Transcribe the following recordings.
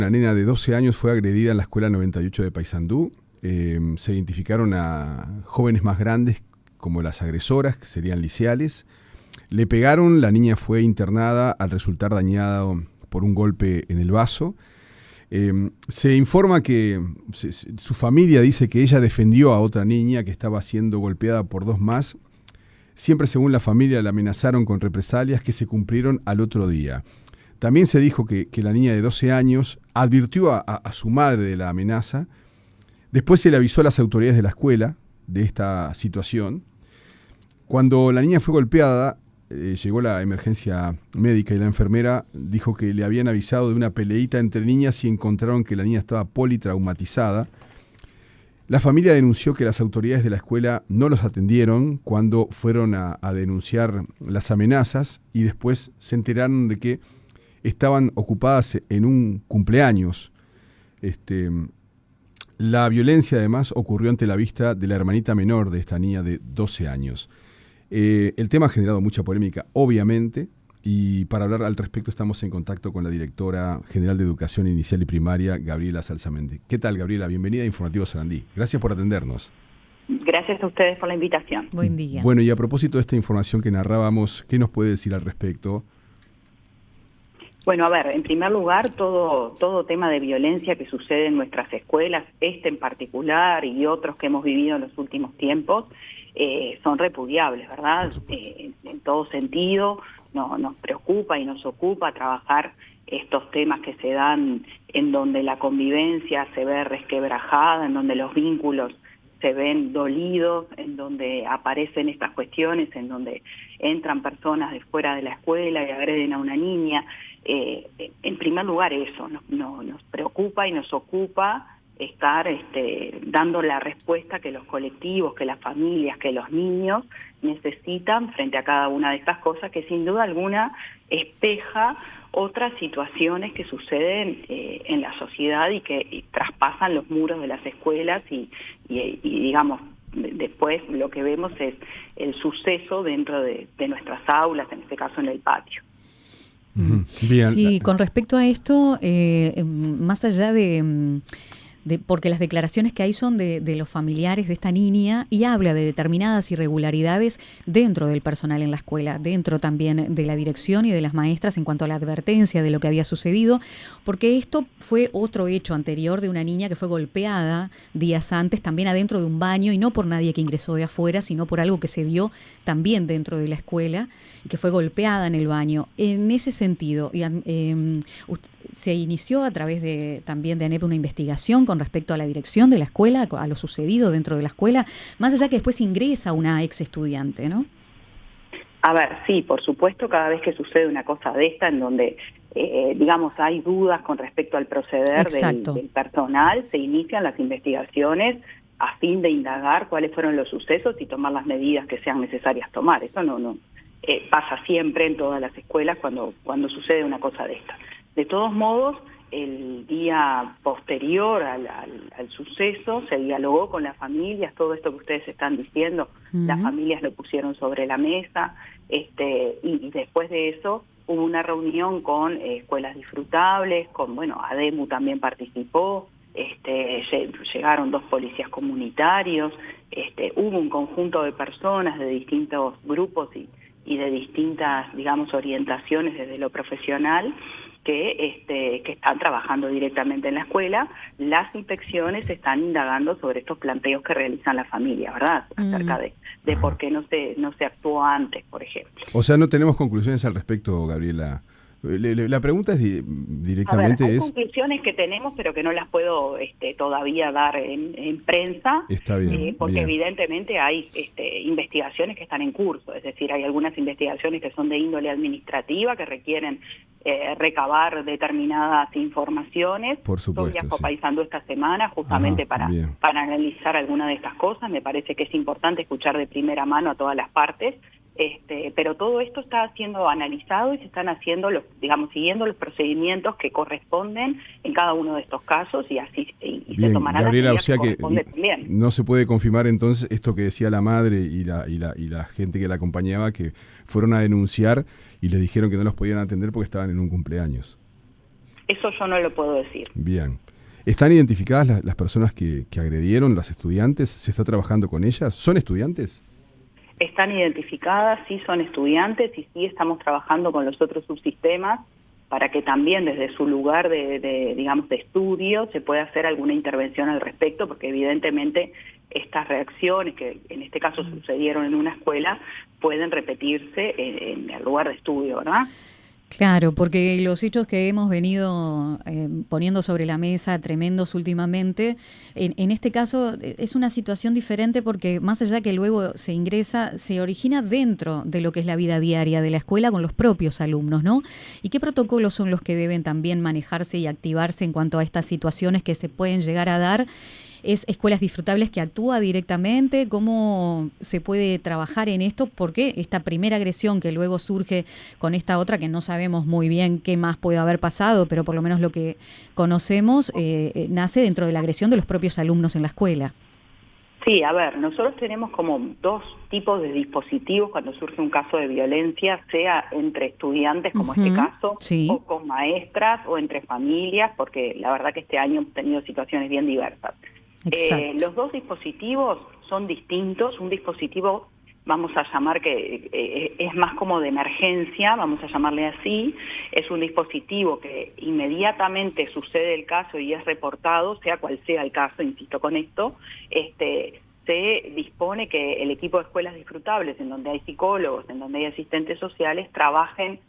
Una nena de 12 años fue agredida en la escuela 98 de Paysandú. Se identificaron a jóvenes más grandes como las agresoras, que serían liceales. Le pegaron, la niña fue internada al resultar dañada por un golpe en el vaso. Se informa que su familia dice que ella defendió a otra niña que estaba siendo golpeada por dos más. Siempre, según la familia, la amenazaron con represalias que se cumplieron al otro día. También se dijo que la niña de 12 años advirtió a su madre de la amenaza. Después se le avisó a las autoridades de la escuela de esta situación. Cuando la niña fue golpeada, llegó la emergencia médica y la enfermera dijo que le habían avisado de una peleita entre niñas y encontraron que la niña estaba politraumatizada. La familia denunció que las autoridades de la escuela no los atendieron cuando fueron a denunciar las amenazas y después se enteraron de que estaban ocupadas en un cumpleaños. La violencia además ocurrió ante la vista de la hermanita menor de esta niña de 12 años. El tema ha generado mucha polémica, obviamente, y para hablar al respecto estamos en contacto con la directora general de Educación Inicial y Primaria, Gabriela Salsamendi. ¿Qué tal, Gabriela? Bienvenida a Informativo Sarandí. Gracias por atendernos. Gracias a ustedes por la invitación. Buen día. Bueno, y a propósito de esta información que narrábamos, ¿qué nos puede decir al respecto? Bueno, a ver, en primer lugar, todo tema de violencia que sucede en nuestras escuelas, en particular y otros que hemos vivido en los últimos tiempos, son repudiables, ¿verdad? En todo sentido, nos preocupa y nos ocupa trabajar estos temas que se dan en donde la convivencia se ve resquebrajada, en donde los vínculos se ven dolidos, en donde aparecen estas cuestiones, en donde entran personas de fuera de la escuela y agreden a una niña. En primer lugar eso, nos preocupa y nos ocupa estar dando la respuesta que los colectivos, que las familias, que los niños necesitan frente a cada una de estas cosas que sin duda alguna espeja otras situaciones que suceden en la sociedad y que traspasan los muros de las escuelas y digamos, después lo que vemos es el suceso dentro de nuestras aulas, en este caso en el patio. Bien. Sí, con respecto a esto, más allá porque las declaraciones que hay son de los familiares de esta niña y habla de determinadas irregularidades dentro del personal en la escuela, dentro también de la dirección y de las maestras en cuanto a la advertencia de lo que había sucedido, porque esto fue otro hecho anterior de una niña que fue golpeada días antes, también adentro de un baño, y no por nadie que ingresó de afuera, sino por algo que se dio también dentro de la escuela, y que fue golpeada en el baño. En ese sentido, se inició a través también de ANEP una investigación con respecto a la dirección de la escuela, a lo sucedido dentro de la escuela, más allá que después ingresa una ex estudiante, ¿no? A ver, sí, por supuesto, cada vez que sucede una cosa de esta, en donde, digamos, hay dudas con respecto al proceder del personal, se inician las investigaciones a fin de indagar cuáles fueron los sucesos y tomar las medidas que sean necesarias tomar. Eso no pasa siempre en todas las escuelas cuando sucede una cosa de esta. De todos modos, el día posterior al suceso se dialogó con las familias, todo esto que ustedes están diciendo, las familias lo pusieron sobre la mesa, y después de eso hubo una reunión con escuelas disfrutables, ADEMU también participó, llegaron 2 policías comunitarios, hubo un conjunto de personas de distintos grupos y de distintas, digamos, orientaciones desde lo profesional, que están trabajando directamente en la escuela. Las inspecciones están indagando sobre estos planteos que realizan las familias, ¿verdad? Acerca de por qué no se actuó antes, por ejemplo. O sea, no tenemos conclusiones al respecto, Gabriela. La pregunta es directamente. A ver, hay conclusiones que tenemos, pero que no las puedo todavía dar en prensa. Está bien. Porque bien. evidentemente hay investigaciones que están en curso. Es decir, hay algunas investigaciones que son de índole administrativa, que requieren recabar determinadas informaciones. Por supuesto. Yo viajo a Paysandú esta semana justamente para analizar alguna de estas cosas. Me parece que es importante escuchar de primera mano a todas las partes. Pero todo esto está siendo analizado y se están haciendo siguiendo los procedimientos que corresponden en cada uno de estos casos y así se tomarán las medidas que corresponden también. No se puede confirmar entonces esto que decía la madre y la gente que la acompañaba, que fueron a denunciar y les dijeron que no los podían atender porque estaban en un cumpleaños. Eso yo no lo puedo decir. Bien. ¿Están identificadas las personas que agredieron, las estudiantes? ¿Se está trabajando con ellas? ¿Son estudiantes? Están identificadas, sí son estudiantes y sí estamos trabajando con los otros subsistemas para que también desde su lugar digamos, de estudio se pueda hacer alguna intervención al respecto, porque evidentemente estas reacciones que en este caso sucedieron en una escuela pueden repetirse en el lugar de estudio, ¿verdad? Claro, porque los hechos que hemos venido poniendo sobre la mesa, tremendos últimamente, en este caso es una situación diferente porque más allá que luego se ingresa, se origina dentro de lo que es la vida diaria de la escuela con los propios alumnos, ¿no? ¿Y qué protocolos son los que deben también manejarse y activarse en cuanto a estas situaciones que se pueden llegar a dar? ¿Es Escuelas Disfrutables que actúa directamente? ¿Cómo se puede trabajar en esto? Porque esta primera agresión que luego surge con esta otra, que no sabemos muy bien qué más puede haber pasado, pero por lo menos lo que conocemos, nace dentro de la agresión de los propios alumnos en la escuela. Sí, a ver, nosotros tenemos como dos tipos de dispositivos cuando surge un caso de violencia, sea entre estudiantes, como este caso, sí, o con maestras, o entre familias, porque la verdad que este año hemos tenido situaciones bien diversas. Los dos dispositivos son distintos. Un dispositivo, vamos a llamar que es más como de emergencia, vamos a llamarle así, es un dispositivo que inmediatamente sucede el caso y es reportado, sea cual sea el caso, insisto con esto, se dispone que el equipo de escuelas disfrutables, en donde hay psicólogos, en donde hay asistentes sociales, trabajen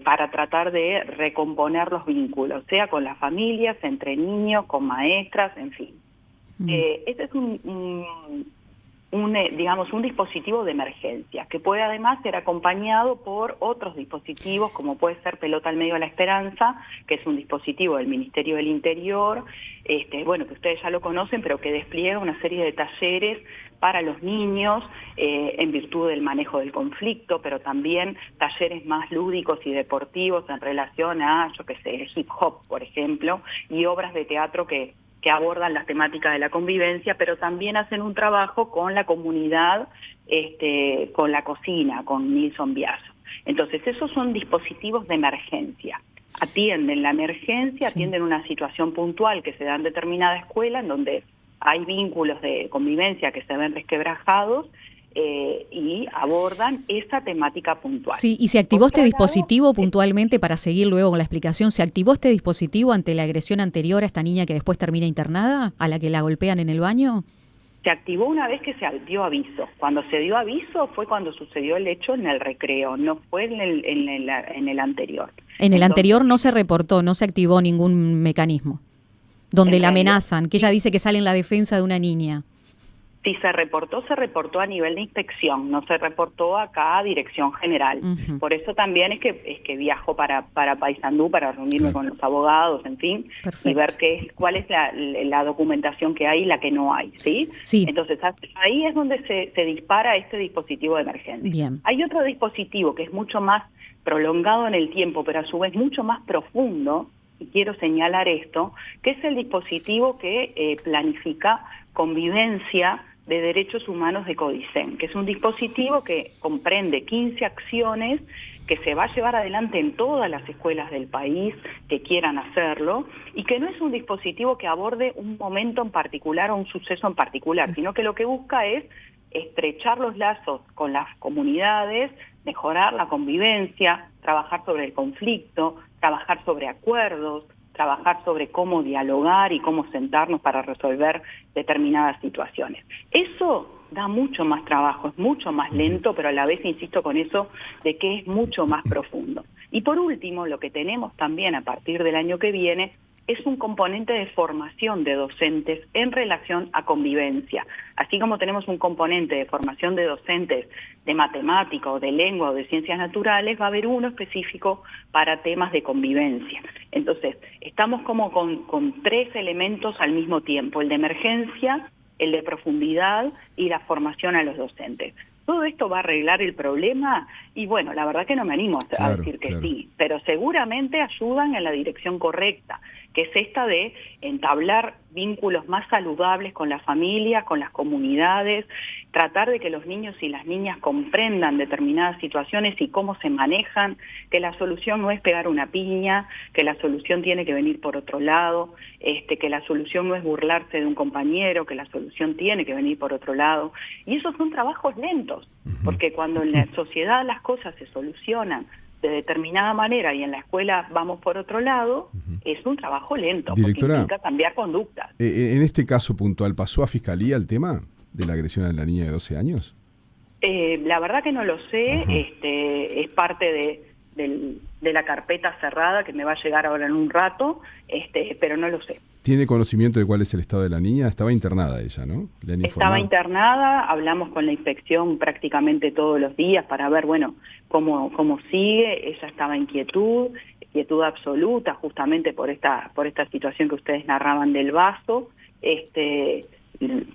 para tratar de recomponer los vínculos, sea con las familias, entre niños, con maestras, en fin. Este es digamos, un dispositivo de emergencia, que puede además ser acompañado por otros dispositivos, como puede ser Pelota al Medio de la Esperanza, que es un dispositivo del Ministerio del Interior, bueno, que ustedes ya lo conocen, pero que despliega una serie de talleres para los niños en virtud del manejo del conflicto, pero también talleres más lúdicos y deportivos en relación a, yo qué sé, el hip hop, por ejemplo, y obras de teatro que abordan las temáticas de la convivencia, pero también hacen un trabajo con la comunidad, con la cocina, con Nilson Biaso. Entonces, esos son dispositivos de emergencia. Atienden la emergencia, atienden una situación puntual que se da en determinada escuela, en donde hay vínculos de convivencia que se ven resquebrajados, y abordan esa temática puntual. Sí, y se activó este dispositivo puntualmente, para seguir luego con la explicación, ¿se activó este dispositivo ante la agresión anterior a esta niña que después termina internada, a la que la golpean en el baño? Se activó una vez que se dio aviso. Cuando se dio aviso fue cuando sucedió el hecho en el recreo, no fue en el anterior. En el anterior no se reportó, no se activó ningún mecanismo donde la amenazan, que ella dice que sale en la defensa de una niña. Si se reportó a nivel de inspección, no se reportó acá a dirección general. Por eso también es que viajo para Paysandú para reunirme con los abogados, en fin, y ver cuál es la documentación que hay y la que no hay, ¿sí? Entonces ahí es donde se dispara este dispositivo de emergencia. Bien. Hay otro dispositivo que es mucho más prolongado en el tiempo, pero a su vez mucho más profundo, y quiero señalar esto, que es el dispositivo que planifica convivencia de derechos humanos de CODICEN, que es un dispositivo que comprende 15 acciones que se va a llevar adelante en todas las escuelas del país que quieran hacerlo, y que no es un dispositivo que aborde un momento en particular o un suceso en particular, sino que lo que busca es estrechar los lazos con las comunidades, mejorar la convivencia, trabajar sobre el conflicto, trabajar sobre acuerdos, trabajar sobre cómo dialogar y cómo sentarnos para resolver determinadas situaciones. Eso da mucho más trabajo, es mucho más lento, pero a la vez insisto con eso de que es mucho más profundo. Y por último, lo que tenemos también a partir del año que viene es un componente de formación de docentes en relación a convivencia. Así como tenemos un componente de formación de docentes de matemática o de lengua o de ciencias naturales, va a haber uno específico para temas de convivencia. Entonces, estamos como con tres elementos al mismo tiempo: el de emergencia, el de profundidad y la formación a los docentes. ¿Todo esto va a arreglar el problema? Y bueno, la verdad que no me animo a decir que sí, pero seguramente ayudan en la dirección correcta, que es esta de entablar vínculos más saludables con las familias, con las comunidades, tratar de que los niños y las niñas comprendan determinadas situaciones y cómo se manejan, que la solución no es pegar una piña, que la solución tiene que venir por otro lado, que la solución no es burlarse de un compañero, que la solución tiene que venir por otro lado. Y esos son trabajos lentos, porque cuando en la sociedad las cosas se solucionan de determinada manera y en la escuela vamos por otro lado, es un trabajo lento, Directora, porque implica cambiar conductas. En este caso puntual, ¿pasó a Fiscalía el tema de la agresión a la niña de 12 años? La verdad que no lo sé, es parte de la carpeta cerrada que me va a llegar ahora en un rato, pero no lo sé. ¿Tiene conocimiento de cuál es el estado de la niña? Estaba internada ella, ¿no? Estaba internada, hablamos con la inspección prácticamente todos los días para ver, bueno, cómo sigue. Ella estaba en inquietud absoluta, justamente por esta situación que ustedes narraban del vaso.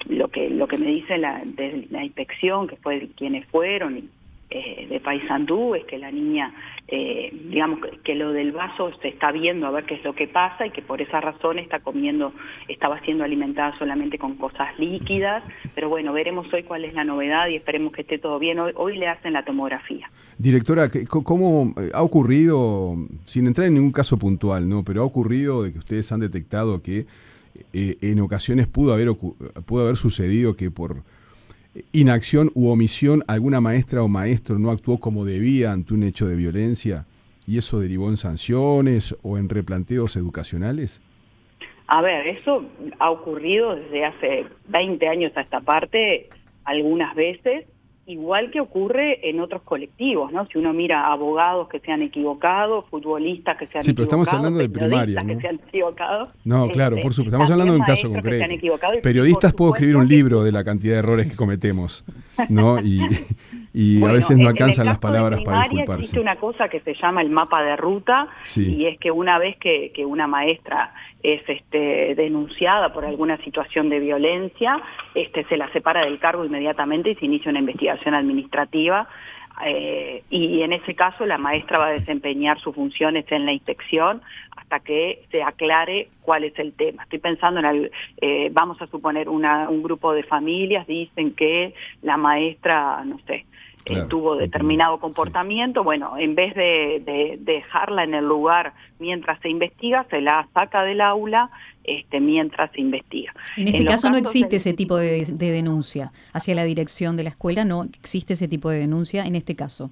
Lo que me dice de la inspección, que fue quienes fueron de Paysandú, es que la niña, digamos que lo del vaso se está viendo a ver qué es lo que pasa y que por esa razón estaba siendo alimentada solamente con cosas líquidas, pero bueno, veremos hoy cuál es la novedad y esperemos que esté todo bien. Hoy le hacen la tomografía. Directora, ¿cómo ha ocurrido, sin entrar en ningún caso puntual, ¿no? Pero ha ocurrido de que ustedes han detectado que en ocasiones pudo haber sucedido que por inacción u omisión alguna maestra o maestro no actuó como debía ante un hecho de violencia y eso derivó en sanciones o en replanteos educacionales? A ver, eso ha ocurrido desde hace 20 años a esta parte, algunas veces, igual que ocurre en otros colectivos, ¿no? Si uno mira a abogados que se han equivocado, futbolistas que se han equivocado, pero estamos hablando de primaria, ¿no? Que se han equivocado. No, claro, por supuesto, estamos hablando de un caso concreto. Periodistas puedo escribir un libro de la cantidad de errores que cometemos, ¿no? Y bueno, a veces no alcanzan las palabras para disculparse. Existe una cosa que se llama el mapa de ruta, y es que una vez que una maestra es denunciada por alguna situación de violencia, se la separa del cargo inmediatamente y se inicia una investigación administrativa, y en ese caso la maestra va a desempeñar sus funciones en la inspección hasta que se aclare cuál es el tema. Estoy pensando vamos a suponer un grupo de familias dicen que la maestra, no sé, tuvo determinado comportamiento, bueno, en vez de dejarla en el lugar mientras se investiga, se la saca del aula mientras se investiga. En este caso no existe ese tipo de denuncia hacia la dirección de la escuela, no existe ese tipo de denuncia en este caso.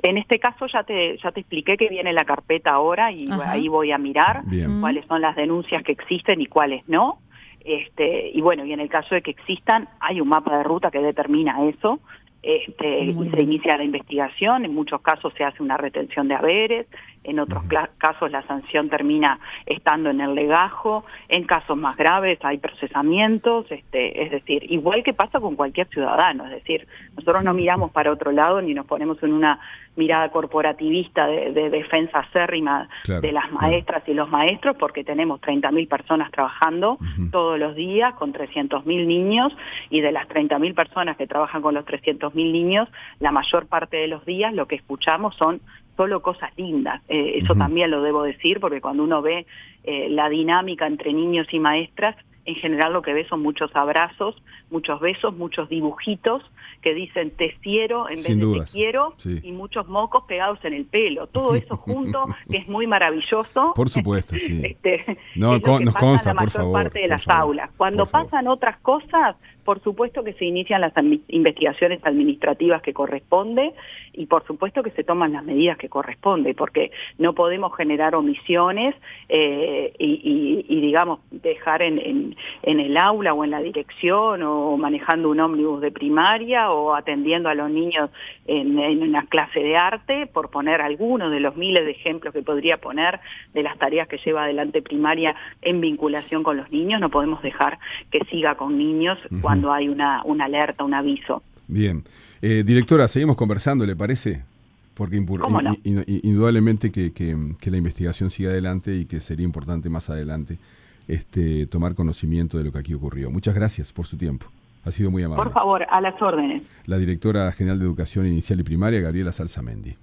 En este caso ya te expliqué que viene la carpeta ahora y ahí voy a mirar cuáles son las denuncias que existen y cuáles no. Y bueno, y en el caso de que existan, hay un mapa de ruta que determina eso. Y se inicia la investigación, en muchos casos se hace una retención de haberes, en otros casos la sanción termina estando en el legajo, en casos más graves hay procesamientos, es decir, igual que pasa con cualquier ciudadano, es decir, nosotros no miramos para otro lado ni nos ponemos en una mirada corporativista de defensa acérrima de las maestras y los maestros, porque tenemos 30.000 personas trabajando todos los días con 300.000 niños, y de las 30.000 personas que trabajan con los 300.000 niños, la mayor parte de los días lo que escuchamos son solo cosas lindas. Eso también lo debo decir, porque cuando uno ve la dinámica entre niños y maestras, en general lo que ve son muchos abrazos, muchos besos, muchos dibujitos que dicen te quiero en vez de te quiero, y muchos mocos pegados en el pelo. Todo eso junto, que es muy maravilloso. Por supuesto, sí. Nos consta, por favor. Parte de las aulas. Cuando pasan otras cosas, por supuesto que se inician las investigaciones administrativas que corresponde y por supuesto que se toman las medidas que corresponde, porque no podemos generar omisiones y digamos, dejar en el aula o en la dirección o manejando un ómnibus de primaria o atendiendo a los niños en una clase de arte, por poner algunos de los miles de ejemplos que podría poner de las tareas que lleva adelante primaria en vinculación con los niños. No podemos dejar que siga con niños cuando hay una alerta, un aviso. Bien. Directora, seguimos conversando, ¿le parece? Porque indudablemente que la investigación siga adelante y que sería importante más adelante tomar conocimiento de lo que aquí ocurrió. Muchas gracias por su tiempo. Ha sido muy amable. Por favor, a las órdenes. La directora general de Educación Inicial y Primaria, Gabriela Salsamendi.